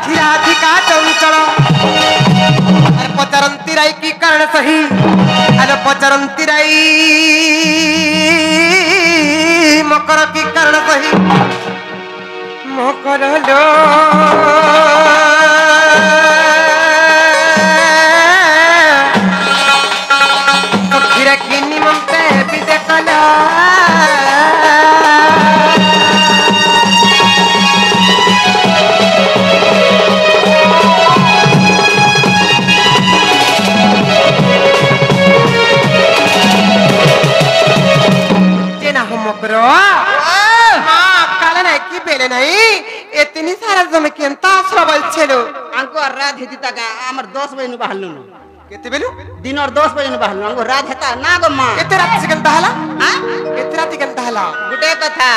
धीराधिका चंचल अरे पचरंती राई की कर्ण सही अरे पचरंती राई मकर की कर्ण सही मकर लो फिर की निमंते विदे कला नहीं इतनी सारा जमे केंता श्रबल छेलो अंको रात हेती तका हमर 10 बजे न बहलनु केते बेलु दिन और 10 बजे न बहलनु अंको रात हेता ना गो मां केते रात सिकन दहला हां केते रात सिकन दहला गुटे कथा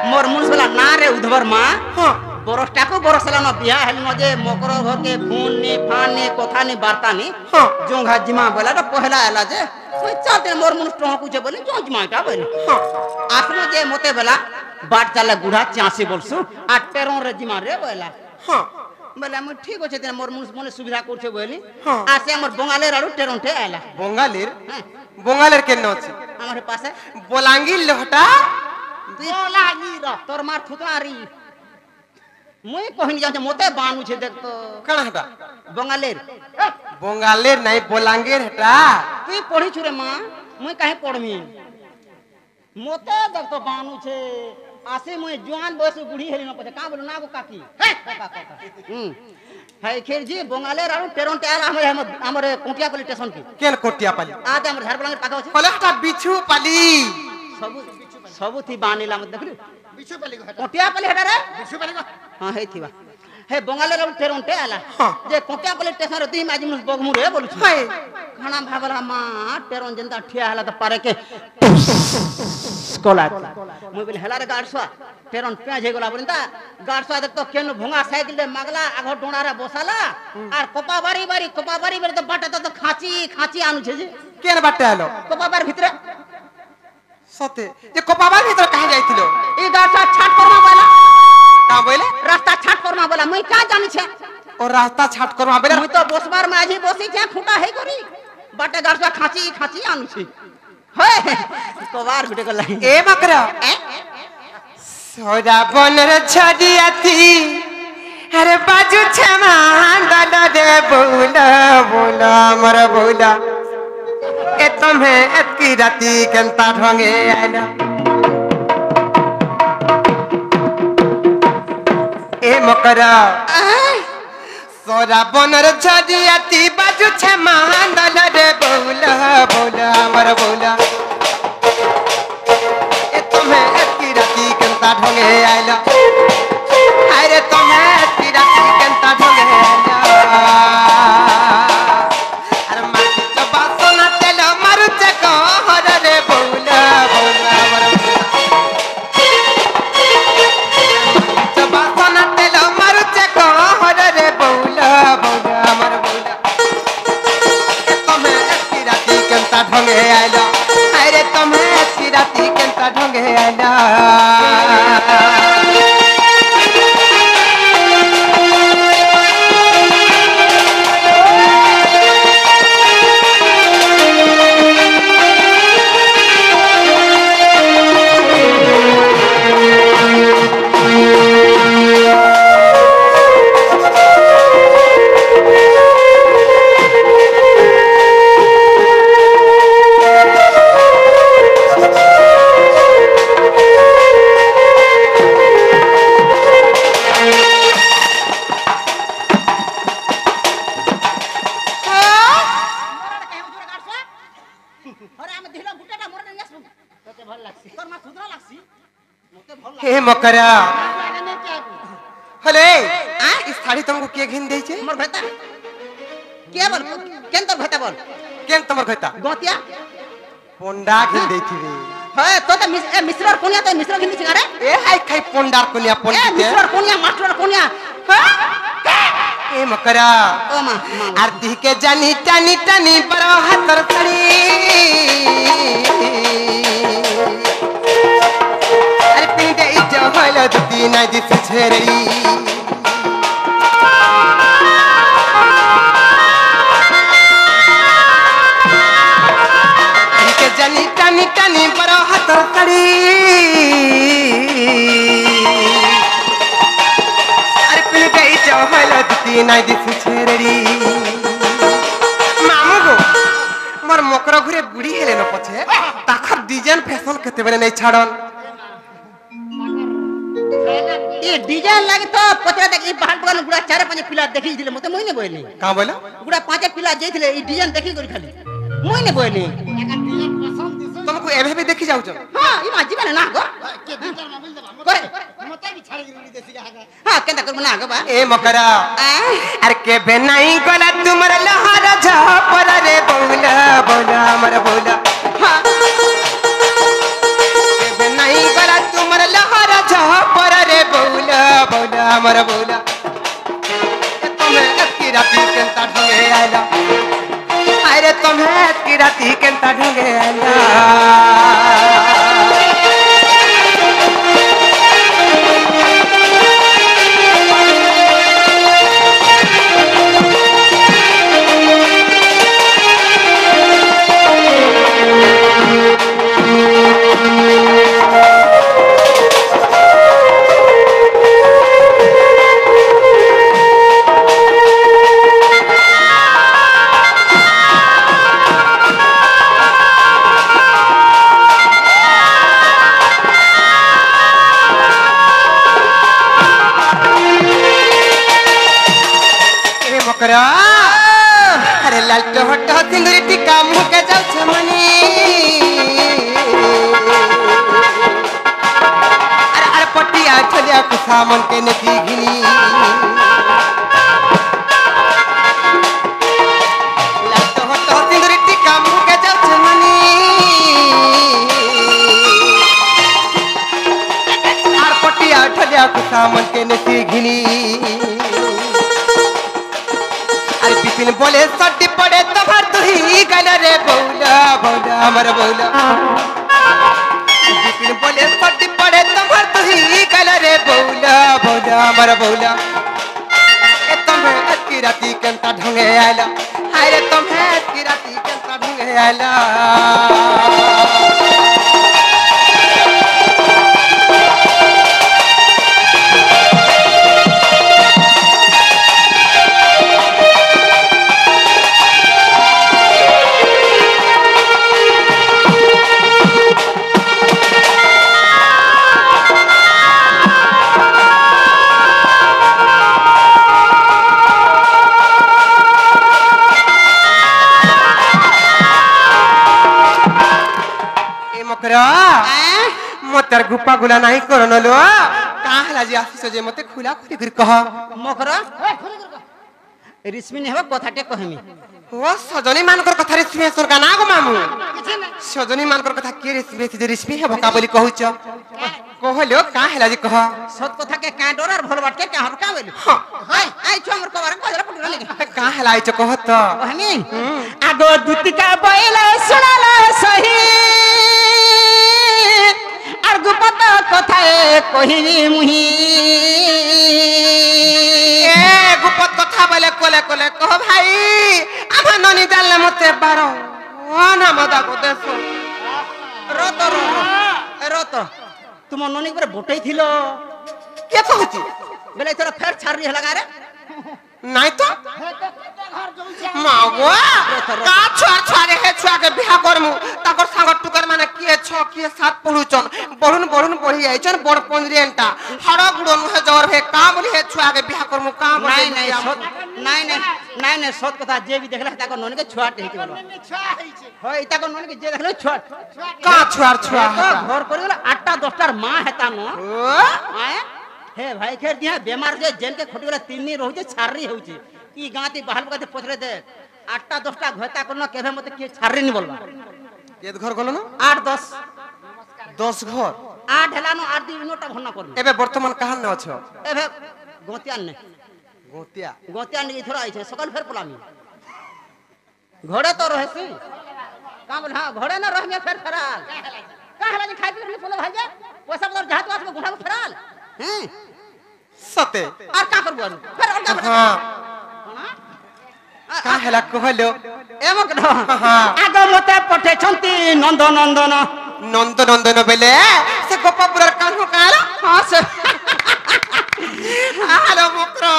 मोर मुंस वाला ना रे उधवर मां हां बरसटा को बरसला न बिया हेल न जे मकर घर के फोन ने फान ने कथा ने वार्ता ने हां जोंघा जिमा बोला तो पहला आला जे कोई चाटे मोर मुंस टोहा कुछ बोले जो जिमा का बोले हां आपनो जे मोते बोला बाट चला गुढ़ा चासी बोलसु आ टेरों रे जिमा रे बोला हां बोला म ठीक होचे ते मोर मुंस मोने सुविधा करछे बोली हां आसे हमर बंगालेर आरु टेरों टे आला बंगालेर बंगालेर के न अछि हमर पासे बोलांगी लोहटा बोलांगी र तोर मार थुतारी मुई कहनी जाते मोते बानु छे देख तो कणा हटा बंगालेर नहीं बोलांगेर हटा तू पढ़ी छुरे मां मुई काहे पढ़मी मोते देख तो बानु छे आसे मुई जवान बयस बुढ़ी हेली न पछे का बोलू ना गो काकी है खेर जी बंगालेर आरो टेरों टेर हमर कोटिया पाली स्टेशन की केन कोटिया पाली आज हमर झारबलांगेर पाखा छे कले हटा बिछु पाली सबु थी बानीला मत देखलु बिछु पाली को हटा कोटिया पाली हटा रे बिछु पाली को हां हे थीवा हे बंगालेर आरो टेरों टे आला जे कोटिया पाली स्टेशन रे माजी मुस बगमु रे बोलु छे खाना भाबला मां टेरों जनता ठिया हला त पारे के कोला मुई बोले हला रे गाडसवा टेरों पे जे गोला बोलता गाडसवा देख तो केन भोंगा साइकिल दे मागला आघो डोणा रे बसाला आर कोपा बारी तो बाटा तो खाची आनु छे जे केन बाटे आलो कोपा बार भितरे सते जे कोपा बार भितर कहां जाइतिलो ई गाडसवा छाट करमा बोला का बोले रास्ता छाट करमा बोला मुई का जानि छे और रास्ता छाट करमा बोले मुई तो बसबार में आजी बसी छे खुटा हे करी बाटे गाडसवा खाची आनु छे हे कोबार बिटे को लाई ए मकरा सोरा बनर छडियाती अरे बाजू छमा दल दे बोला मर बोला ए तुम्हें एतकी राती केनता ढंगे आइला ए मकरा सोरा बनर छडियाती बाजू छमा दल दे बोला मर बोला ए तुम्हें एतकी राती केनता ढंगे आइला अरे तुम्हें एतकी राती केनता ढंगे आइला अरे माटी चबा सोना तेल मारू चको हर रे बोला मर चबा सोना तेल मारू चको हर रे बोला मर बोला ए तुम्हें एतकी राती केनता ढंगे आइला अरे तुम्हें एतकी राती केनता ढंगे आइला हे मकरा हले इस थाली तुमको के घिन दे छे मोर भता के बोल केन तोर भता बोल केन तमर खता गोतिया पोंडा घिन दे थी रे हे तो मिश्रर कोनिया तो मिश्र घिन छिगा रे ए हाय खाई पोंडार कोनिया ए मिश्रर कोनिया मास्टर कोनिया ए मकरा ओ मां आरती के जानी टानी बरो हाथर तड़ी अरे पिंडे इजो होलो दुती ना दिस छेरी जहल दुती नाई दिसु छेरेड़ी मामू गो मोर मकर घुरे बुढ़ी हेले न पछे ताखर डिजाइन फैशन केते बेले नहीं छाड़न ये डिजाइन लागे तो पचरा देख ई बाहर बगल गुड़ा चार पांच पिला देखि दिले मते मोई ने बोइली का बोला गुड़ा पांच पिला जेथिले ई डिजाइन देखि करी खाली मोई ने बोइली तुमको एभे भी देखि जाउ छ हां ई माजी बने ना गो के भीतर मोबाइल दबा करे मते भी छाड़ी गिरी देसी का हां हां केंदा कर बना गो बा ए मकरा अरे के बेनाई गला तुमर लहर झपर रे बोला बोला हमर बोला हां के बेनाई गला तुमर लहर झपर रे बोला बोला हमर बोला तुम्हें की राती केंता ढंगे आइला अरे तुम्हें की राती केंता ढंगे आइला अरे लालटो हटो सिंदूरी टीका मुँह के जाऊ छमनी अरे अरे पटिया छलिया कुसा मन के नथी घिनी लालटो हटो सिंदूरी टीका मुँह के जाऊ छमनी अरे पटिया छलिया कुसा मन के नथी घिनी बिपिन बोले सटी पड़े तोहर तुही गल रे बौला बौला हमर बौला बिपिन बोले सटी पड़े तोहर तुही गल रे बौला बौला हमर बौला ए तुम्हें की राती केंता ढंगे आइला हाय रे तुम्हें की राती केंता ढंगे आइला मोतर गुप्पा गुला नहीं करन लो काहला जी आसी जे मते खुला खुली कर कह मकर रिश्मी ने हबा कथाटे कहमी ओ सजनी मानकर कथा रिश्मी सरका ना गो मामू सजनी मानकर कथा के रिश्मी जे रिश्मी हे बका बोली कहूच कहलो काहला जी कह सत कथा के का डर और भल बाटे का हम का बोली हाय आई छ हमर कबार कजरा पटरा लेके काहला आई छ कहत कहमी आगो दुतिका बैला सुनाला सही আর গুপত কথায় কহিবি মুহি এ গুপত কথা বলে কোলে কোলে কহ ভাই আমার ননি জানলে মতে বারো ও না মদা কো দেখো রত রত তোমার ননি করে বটাই ছিল কে কহতি বেলে তোরা ফের ছাড়ি হলা গারে নাই তো মাগো কা ছড় ছড়ে হে ছুয়াকে বিয়া করমু তাকর সাঙ্গ টুকার মানে কিয়ে ছ কিয়ে সাত পড়ুচন বড়ুন বড়ুন পড়ি আইছন বড় পন্দ্রিয়েনটা হড় গুড়ন হে জর হে কা বলি হে ছুয়াকে বিয়া করমু কা বলি নাই নাই সত কথা যে বি দেখলা তাকর ননিকে ছুয়াতে হেতি বলো छुआ हइছে হয় তাকর ননিকে যে দেখলে ছুয়া কা ছুয়ার ছুয়া ঘর করে গেল 8টা 10টার মা হেতা ন ও আয় हे भाई खेर दिया बेमार जे जेल के खटी गला 3 दिन रहउचे छारी होउचे ई गांती बाहर बगाते पथरे दे 8टा 10टा घता करन केभे मते के छारी नि बोलबा के घर गलो ना 8 10 10 घर 8 हेलानो 8 दिन नोटा भरना करन एबे वर्तमान कहां न अछ एभे गोतियान ने गोतिया नि इथरा आइछे सकाल फेर पलामी घोड़े तो रहसी का बोल हां घोड़े न रहमे फेर फेराल का हला नि खाइ पी बोले भाई जा पैसा बदर जहात वास में गुठा फेराल हैं सते और का करबो फेर और का हां का हला कहलो एमक ढ आगो मते पठे छंती नंद नंदन नंद नंदन बेले से गोपापुरर कान्हो काला हां से हेलो मुकरो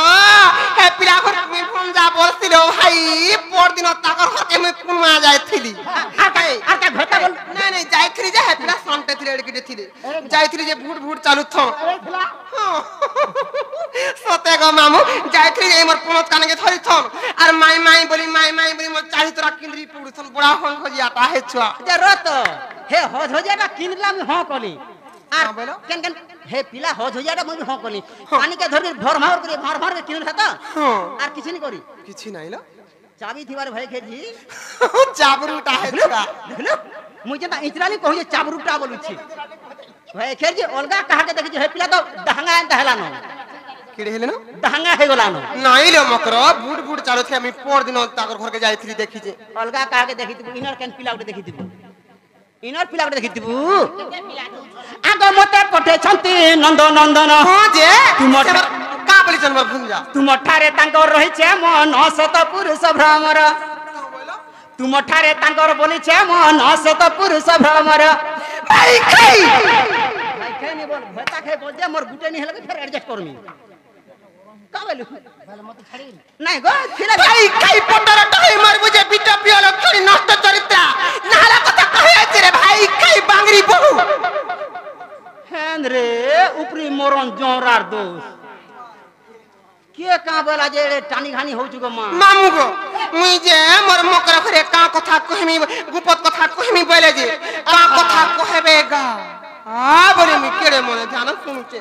जाइथिली जे भूट भूट चालू थो सते गो मामू जाइथिली जे मोर पुनत काने के धरि थो और माई बोली मोर चाही तोरा किंद्री पुड़ थन बड़ा हों हो जाता है छुआ जे रत हे हो जाटा किनला में हां कली हां बोलो केन केन हे पिला हो जाटा मुई हां कली पानी के धरि भर भर के किन था हां और किछि नहीं करी किछि नहीं लो चाबी थीवार भाई खेजी चाबरूटा है छुआ देखलो मुई जेता इचरानी कहू जे चाबरूटा बोलू छी भाई खेजी अलगा कहा के देखि हे पिला तो दहंगा एंता हेला न किड़े हेले न दहंगा हे गला न नहीं लो मकरो भूट भूट चालू थे हम पर दिन ताकर घर के जाइथिली देखि जे अलगा कहा के देखि तू इनर केन पिला उठे देखि तू इनर पिला उठे देखि तू आगो मते पठे छंती नंदन हां जे तुम का बोली जनवर भुंजा तुम ठारे तांकर रहि छे मन सत पुरुष भ्रमर तुम ठारे तांकर बोली छे मन सत पुरुष भ्रमर भाई खाई नहीं बोल भता खाई बोल दे मोर गुटे नहीं हलके फिर एडजस्ट करमी का बोलू नहीं गो फिर भाई खाई पटर टाई मार मुझे बिटा पियालो थोड़ी नष्ट चरित्रा नाला कथा कहे रे भाई खाई बांगरी बहु हेंद्रे ऊपरी मोरन जोरार दोस्त के का बोला जे टानी घानी हो चुको मामू गो मुई जे मोर मकर घरे का कथा कहमी गुपत कथा कहमी बोले जे का कथा कहबेगा हां बोले मी केड़े मने ध्यान सुनुचे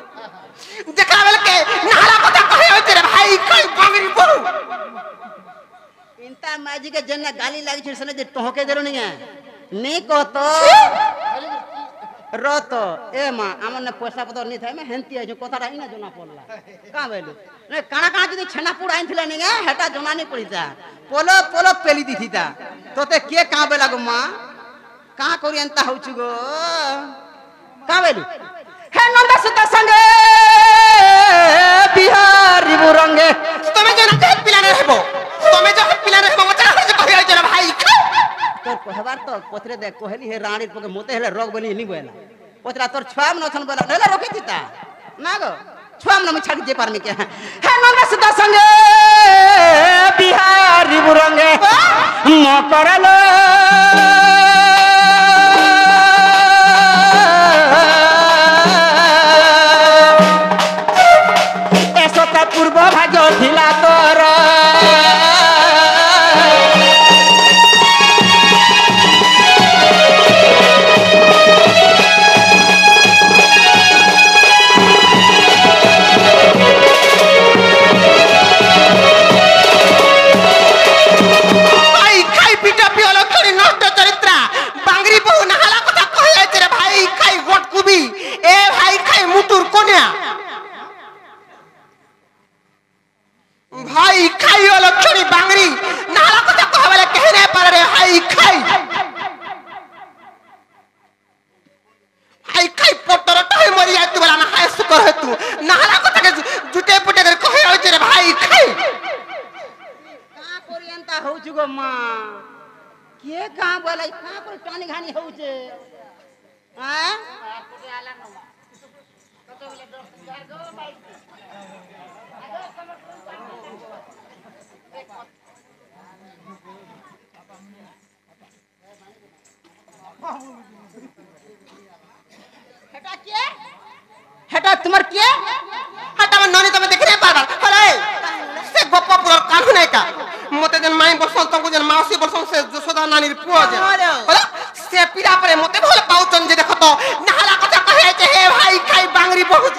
देखा बेल के नाला कथा कहे रे भाई खाई बांगरी बहु इंता माजी के जन्ना गाली लागी छ सने जे टोके देरो नहीं है नहीं को तो रत ए मां हमने पैसा पतर नहीं था मैं हेंती है जो कथा राई ना जोना पड़ला का बेलु ने काना जदी छेनापुर आइन थिला नहीं हेटा जोना नहीं पड़ीता पोलो पेली दी थीता तोते के का बेला गो मां का करी अंता होछु गो का बेलु हे नंदा सुता संगे बिहारी बुरंगे तुम्हें जो ना पिला रहबो तुम्हें जो पिला रहबो मचा कहे रे भाई तोर कहबार तो पथरे दे कहली हे रानी पके मोते हेले रोग बनी नहीं बोला पथरा तोर छाम न छन बोला नेला रोके दिता ना गो छाम न छाड़ी जे पार में के हे नंदा सुता संगे बिहारी बुरंगे म करलो एसोता पूर्व भाजो ढिला तोर भाई खाई वाला छोड़ी बांगरी नाला को तक वाले कहने पर रे भाई खाई पोटर टाइम मरी जाए तू वाला ना हाय सुकर है तू नाला को तक जुटे पुटे कर कहे हो रे भाई खाई का कोरियंता हो जुगो मां के का बोलै का पर टानी घानी हो जे हां कोटे आला न कतो बोले डॉक्टर गो भाई हेटा तुम्हार के हटा में ननी तमे देख रे बार हले से गप्पा पूरा कानू नहीं का मते जन माई बरसन तंगु जन माउसी बरसन से जसोदा नानी पुआ जे हला से पीड़ा परे मते भले पाउचन जे देखो तो नाला कथा कहे जे हे भाई खाई बांगरी बहुत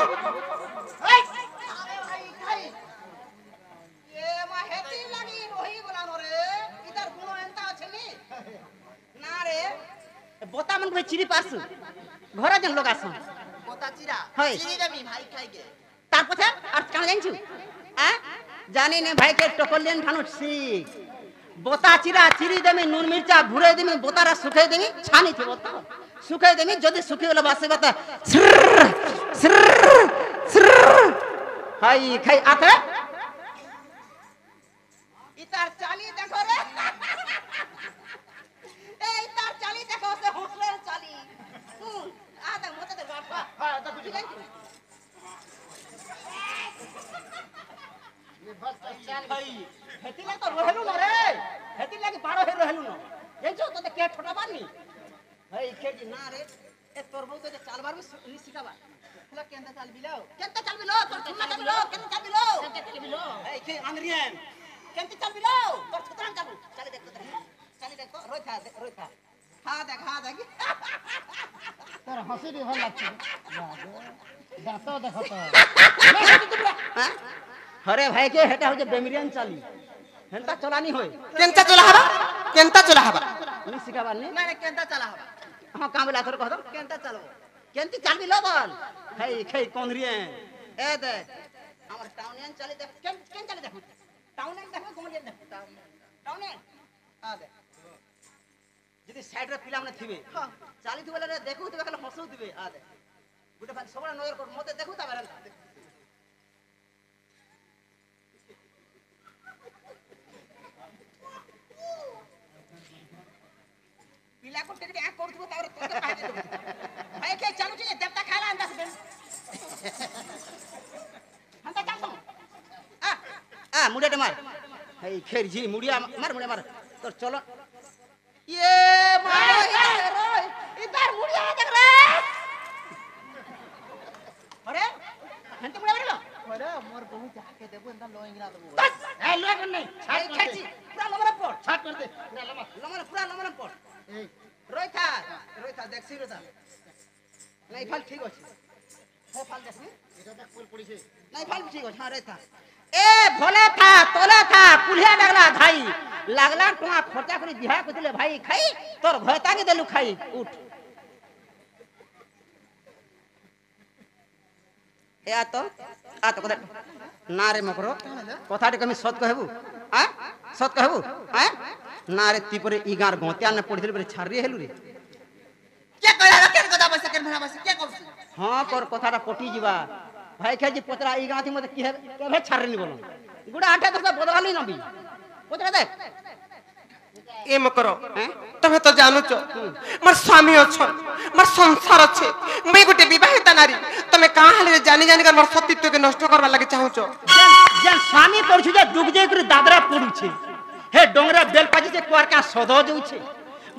ये मा हेती लागी ओही बोला नो रे इधर गुनो एंता छनी ना रे बोता मन के चिरी पास घर जन लोग आसन बोता चिरा होय चिरी देमी भाई खाई के तार पछे और कान जानछु आ जानी ने भाई के टोकलियन ठानो सीख बोता चिरा चिरी देमी नून मिर्चा भुरे देमी बोतारा सुखे देमी छानी थी बोता सुखे देमी जदी सुखे वाला बासे बता हाय खाई आते इतार चाली देखो रे ए इतार चाली देखो से हौसले चाली आ तक मोते दे बापा हां तो बुझी गई ये बस चल भाई हेती ले तो रहलु न रे हेती ले के पारो हे रहलु न देखो तो के छोटा बानी भाई खेजी ना रे ए तोर बहु तो चालबार भी सिखाबा फुला केंता चाल बिलो केंता चल बिलो तोर छुना चल बिलो केंता चल बिलो ए के अंग्रियन केंता चल बिलो तोर छुतरा चल चले देख रोई था हां देख तोर हंसी भी भल लागछ दांत देखो तो अरे भाई के हेटा हो जे बेमरियन चाली हेंता चलानी होय केंता चला हबा नी सिखाबा नी ना केंता चला हबा हां काम बोला तोर कह दो केंता चलबो केंती चल बिलो बोल खै कोंद्रियन ए देख हमर टाउनियन चले देख केन चले देख टाउनियन देख कोंद्रियन देख टाउनियन आ देख যদি সাইড রে পিলা মানে থিবে চালি থিবে রে দেখু তো খালি হসু দিবে আ দে গুটে ভাই সবড়া নজর কর মতে দেখু তা বেলা পিলা কো টেকে এক করথিব তারে তোকে পাই দিতে ভাই কে চালু ছে দেবতা খালা আন্দাস বেন হান্তা চালু মুড়িয়াটা মার এই খের জি মুড়িয়া মার মার তোর চলো ये रोय इधर मुड़िया देख रे अरे हंते मुड़िया बेलो अरे मोर बहु जाके देबो इंदा लोइंगरा देबो ए लोय कर नहीं छाट छाची पूरा लमरा पड़ छाट कर दे पूरा लमरा पड़ ए रोय था देख सी रोता नहीं फल ठीक अछि हे फल देख এটা দেখ ফুল পড়িছে नहीं फल ठीक अछि हां रे था ए भोले था तोले था पुलिया लगला भाई लागला टुआ खर्चा करी बिहा को दिले भाई खाई तोर भयता के देलु खाई उठ ए आ तो कदा ना रे मकरो कथाटे कमी सत कहबू आ सत कहबू आ ना रे ती परे ई गार गोत्या ने पड़ी दिले छारी हेलु रे के कहला के कदा बस के भरा बस के करछ हां तोर कथाटा पटी जीवा भाई खेजी पतरा ई गाथी मते की के छारे नि बोलो गुडा आटा तो बदलाली नबी पतरा देख ए मकरो तमे तो जानु छ मोर स्वामी छ मोर संसार छे मैं गुटे विवाहित नारी तमे कहां हले जानी कर मोर सतीत्व के नष्ट करबा लागि चाहू छ जे स्वामी पड़छु जे डुब जे कर दादरा पड़ू छे हे डोंगरा बेलपाजी जे कुआर का सदो जाउ छे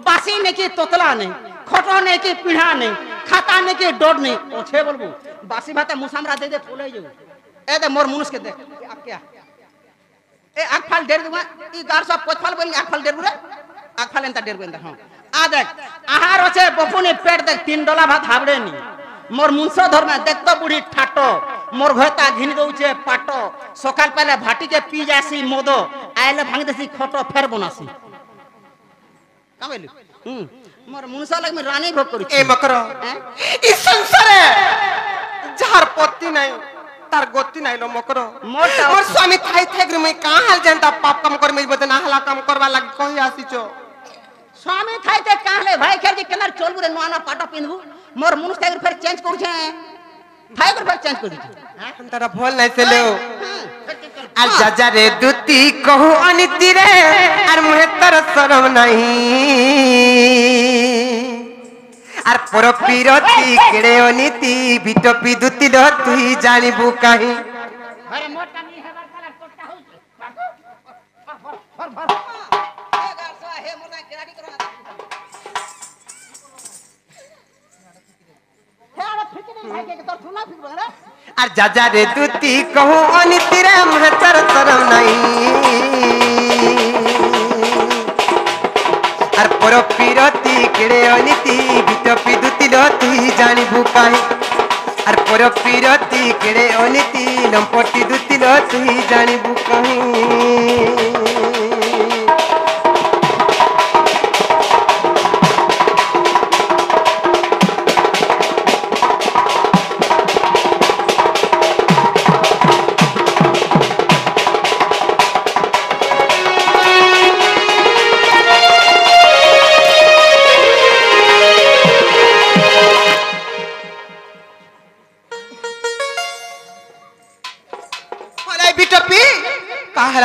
बासी ने के तोतला नहीं खटो ने के पीढ़ा नहीं खाता ने के डोड नहीं ओछे बोलबू बासी भाता मुसामरा दे फुले जाऊ ए दे मोर मुनुस के देख आप क्या ए आग फाल डेर दुआ ई गार सब पोथफाल बोली आग फाल डेर बुरे आग फाल एंता डेर गोंदा हां आ देख आहार होचे बपुनी पेट देख 3 डोला भात हाबड़े नी मोर मुंसो धर्म देख तो बुढ़ी ठाटो मोर भयता घिन दउचे पाटो सकाल पहले भाटी के पी जासी मोदो आइले भांग देसी खटो फेर बनासी का बोलू मोर मुंसा लग में रानी भोग करू ए मकरो ई संसारे जार पत्ती नहीं तार गोती नहीं लो मकरो मोर स्वामी थाई थे मैं कहां हाल जनता पाप काम कर मैं बदना हला काम करवा लागि कहि आसी छ स्वामी थाई थे काहले भाई खेर जी केनार चोल बुरे नवाना पाटा पिनबू मोर मुनुस थाई फिर चेंज करू छे थाई कर फिर चेंज करू छे हम तारा भोल नहीं से ले आ जा रे दुती कहू अनिति रे आर मुहे तर शरम नहीं आर पर पीरती केड़े अनिति बिटपी दुती ल तुई जानिबू काहे अरे मोटा नी हेबार कलर कोटा हो फर ए गारसा हे मोरना केराटी करा हे आला फिके नहीं भाई के तोर सुना फिक बरा आर जा रे दुती कहू अनिति रे मुहे तर शरम नहीं आर पर पीरती केड़े अनिति बिटपी दुती ल तुई जानिबू काहे आर पर पीरती केड़े अनिति लंपटी दुती ल तुई जानिबू काहे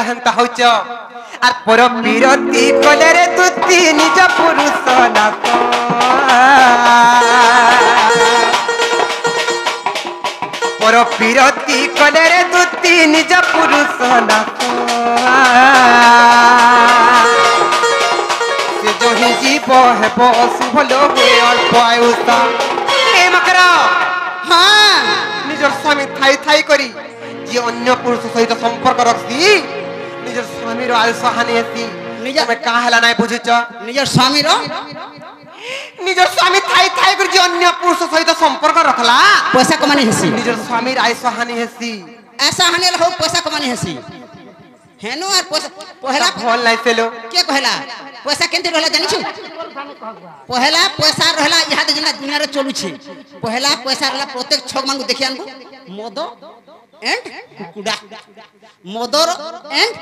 हंता होच आर पर पीरती कले रे तुती निज पुरुष नाथ पर पीरती कले रे तुती निज पुरुष नाथ से जो ही जीव हेब शुभ लोगे अल्प आयुष स्वामी थाई थाई करी जे अन्य पुरुष सहित संपर्क रखसी निज स्वामी रो आयुष हानि हेसी निज- तमे का हला नाही बुझिच निजर स्वामी रो निज स्वामी थाई थाई करी जे अन्य पुरुष सहित संपर्क रखला पैसा कमानी हेसी निज स्वामी रो आयुष हानि हेसी ऐसा हने हो पैसा कमानी हेसी हेनो और पैसा पहला भल नाही सेलो के कहला पैसा केनते रहला जानि छु पहला पैसा रहला इहा दे जिना दुनिया रे चलु छे पहला पैसा रहला प्रत्येक छक मांगु देखियान मद एंड कुकुडा मदर एंड